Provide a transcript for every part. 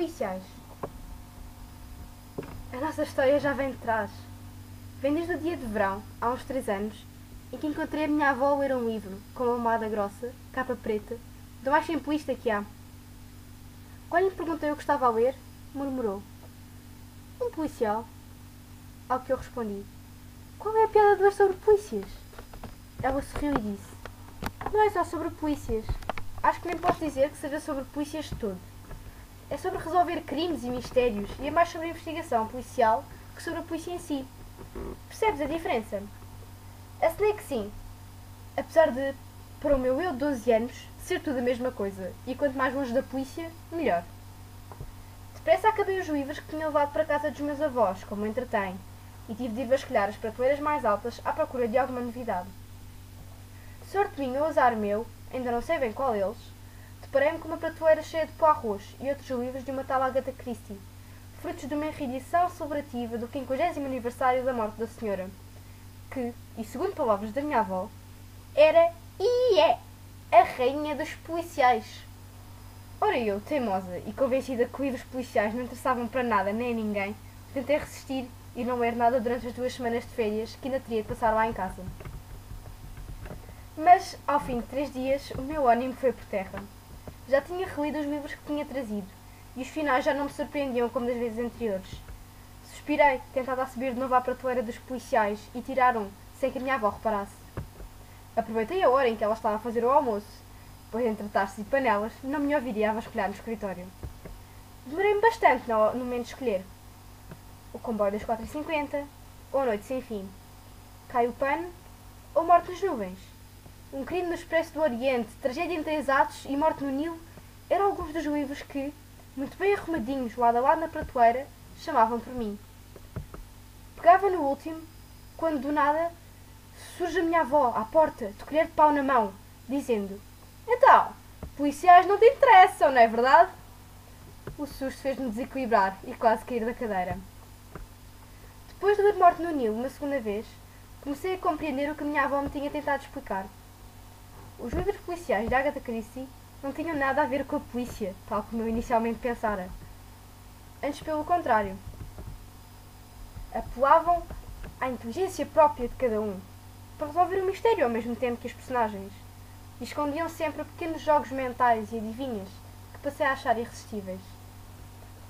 policiais. A nossa história já vem de trás. Vem desde o dia de verão, há uns 3 anos, em que encontrei a minha avó a ler um livro, com uma almofada grossa, capa preta, do mais simplista que há. Quando lhe perguntei o que estava a ler, murmurou: "Um policial?" Ao que eu respondi: "Qual é a piada de ler sobre polícias?" Ela sorriu e disse: "Não é só sobre polícias. Acho que nem posso dizer que seja sobre polícias de todo. É sobre resolver crimes e mistérios e é mais sobre a investigação policial que sobre a polícia em si. Percebes a diferença?" Assinei que sim, apesar de, para o meu eu de 12 anos, ser tudo a mesma coisa, e quanto mais longe da polícia, melhor. Depressa acabei os livros que tinha levado para casa dos meus avós, como entretém, e tive de ir vasculhar as prateleiras mais altas à procura de alguma novidade. Sorte minha ou azar meu, ainda não sei bem qual deles, deparei-me com uma prateleira cheia de Poirot e outros livros de uma tal Agatha Christie, frutos de uma reedição celebrativa do 50º aniversário da morte da senhora, que, e segundo palavras da minha avó, era e é a rainha dos policiais. Ora eu, teimosa e convencida que livros policiais não interessavam para nada nem a ninguém, tentei resistir e não ler nada durante as 2 semanas de férias que ainda teria de passar lá em casa. Mas, ao fim de 3 dias, o meu ânimo foi por terra. Já tinha relido os livros que tinha trazido, e os finais já não me surpreendiam como das vezes anteriores. Suspirei, tentada a subir de novo à prateleira dos policiais e tirar um, sem que a minha avó reparasse. Aproveitei a hora em que ela estava a fazer o almoço, pois entre taças e panelas não me ouviria a vasculhar no escritório. Demorei-me bastante no momento de escolher. O comboio das 4h50, ou a noite sem fim. Cai o pano, ou morte nas nuvens. Um crime no Expresso do Oriente, tragédia em 3 atos e morte no Nilo eram alguns dos livros que, muito bem arrumadinhos lado a lado na prateleira, chamavam por mim. Pegava no último, quando do nada surge a minha avó à porta, de colher de pau na mão, dizendo: "Então, policiais não te interessam, não é verdade?" O susto fez-me desequilibrar e quase cair da cadeira. Depois de ler Morte no Nilo uma segunda vez, comecei a compreender o que a minha avó me tinha tentado explicar. Os livros policiais de Agatha Christie não tinham nada a ver com a polícia, tal como eu inicialmente pensara. Antes, pelo contrário. Apelavam à inteligência própria de cada um, para resolver o mistério ao mesmo tempo que os personagens, e escondiam sempre pequenos jogos mentais e adivinhas que passei a achar irresistíveis.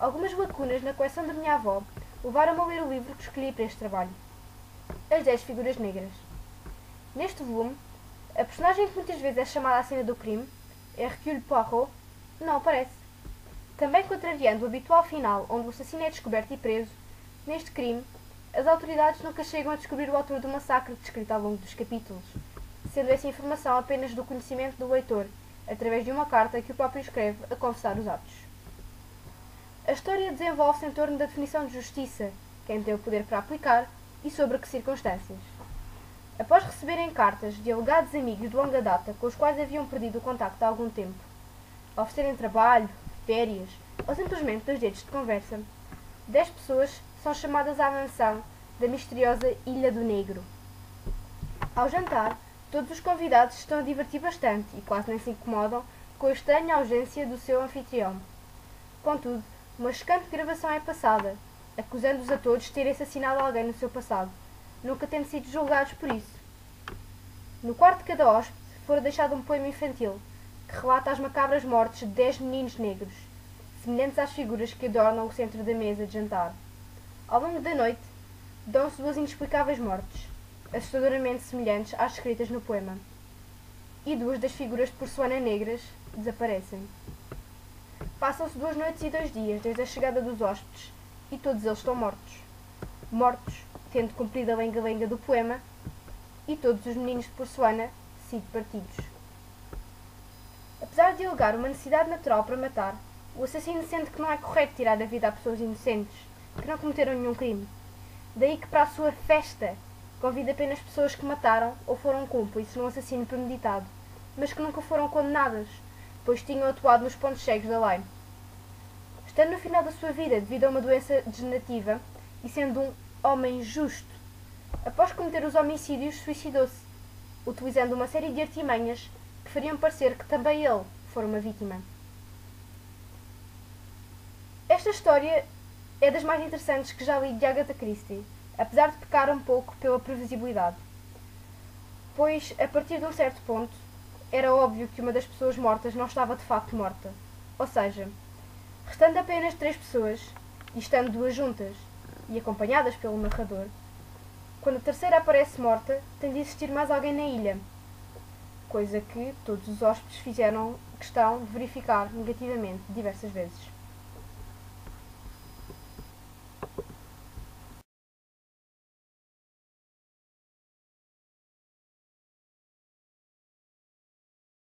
Algumas lacunas na coleção da minha avó levaram-me a ler o livro que escolhi para este trabalho: As 10 Figuras Negras. Neste volume, a personagem que muitas vezes é chamada à cena do crime, Hercule Poirot, não aparece. Também contrariando o habitual final onde o assassino é descoberto e preso, neste crime, as autoridades nunca chegam a descobrir o autor do massacre descrito ao longo dos capítulos, sendo essa informação apenas do conhecimento do leitor, através de uma carta que o próprio escreve a confessar os atos. A história desenvolve-se em torno da definição de justiça, quem tem o poder para aplicar e sobre que circunstâncias. Após receberem cartas de alegados amigos de longa data com os quais haviam perdido o contacto há algum tempo, oferecerem trabalho, férias ou simplesmente 2 dedos de conversa, 10 pessoas são chamadas à mansão da misteriosa Ilha do Negro. Ao jantar, todos os convidados estão a divertir bastante e quase nem se incomodam com a estranha ausência do seu anfitrião. Contudo, uma chocante gravação é passada, acusando-os a todos de terem assassinado alguém no seu passado, nunca tendo sido julgados por isso. No quarto de cada hóspede fora deixado um poema infantil, que relata as macabras mortes de 10 meninos negros, semelhantes às figuras que adornam o centro da mesa de jantar. Ao longo da noite, dão-se 2 inexplicáveis mortes, assustadoramente semelhantes às escritas no poema. E 2 das figuras de porcelana negras desaparecem. Passam-se 2 noites e 2 dias desde a chegada dos hóspedes, e todos eles estão mortos. Mortos, tendo cumprido a lenga-lenga do poema, e todos os meninos de porcelana sido partidos. Apesar de alegar uma necessidade natural para matar, o assassino sente que não é correto tirar a vida a pessoas inocentes, que não cometeram nenhum crime. Daí que para a sua festa convida apenas pessoas que mataram ou foram cúmplices num assassínio premeditado, mas que nunca foram condenadas, pois tinham atuado nos pontos cegos da lei. Estando no final da sua vida devido a uma doença degenerativa e sendo um homem justo, após cometer os homicídios suicidou-se, utilizando uma série de artimanhas que fariam parecer que também ele fora uma vítima. Esta história é das mais interessantes que já li de Agatha Christie, apesar de pecar um pouco pela previsibilidade. Pois, a partir de um certo ponto, era óbvio que uma das pessoas mortas não estava de facto morta. Ou seja, restando apenas 3 pessoas, e estando 2 juntas e acompanhadas pelo narrador, quando a terceira aparece morta, tem de existir mais alguém na ilha. Coisa que todos os hóspedes fizeram questão de verificar negativamente diversas vezes.